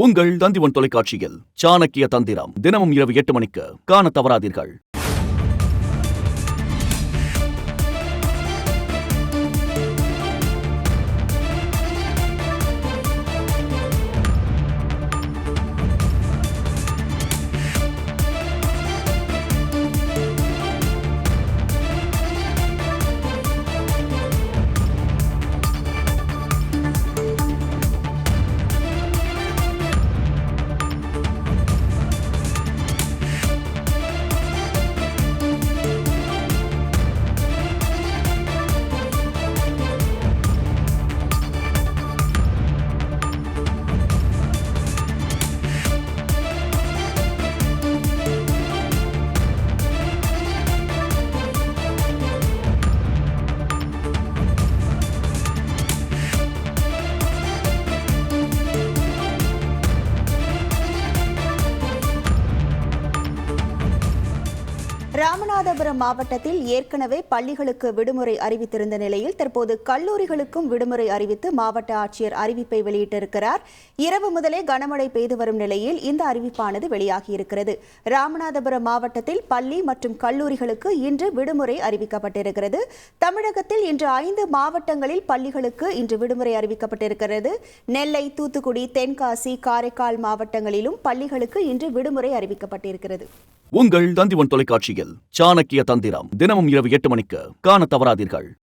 உங்கள் தந்திவன் தொலைக்காட்சியில் சாணக்கிய தந்திரம் தினமும் இரவு 8 மணிக்கு காண தவறாதீர்கள். ராமநாதபுரம் மாவட்டத்தில் ஏற்கனவே பள்ளிகளுக்கு விடுமுறை அறிவித்திருந்த நிலையில் தற்போது கல்லூரிகளுக்கும் விடுமுறை அறிவித்து மாவட்ட ஆட்சியர் அறிவிப்பை வெளியிட்டிருக்கிறார். இரவு முதலே கனமழை பெய்து வரும் நிலையில் இந்த அறிவிப்பானது வெளியாகியிருக்கிறது. ராமநாதபுரம் மாவட்டத்தில் பள்ளி மற்றும் கல்லூரிகளுக்கு இன்று விடுமுறை அறிவிக்கப்பட்டிருக்கிறது. தமிழகத்தில் இன்று 5 மாவட்டங்களில் பள்ளிகளுக்கு இன்று விடுமுறை அறிவிக்கப்பட்டிருக்கிறது. நெல்லை, தூத்துக்குடி, தென்காசி, காரைக்கால் மாவட்டங்களிலும் பள்ளிகளுக்கு இன்று விடுமுறை அறிவிக்கப்பட்டிருக்கிறது. உங்கள் தந்திவன் தொலைக்காட்சியில் சாணக்கிய தந்திரம் தினமும் இரவு 8 மணிக்கு காண தவறாதீர்கள்.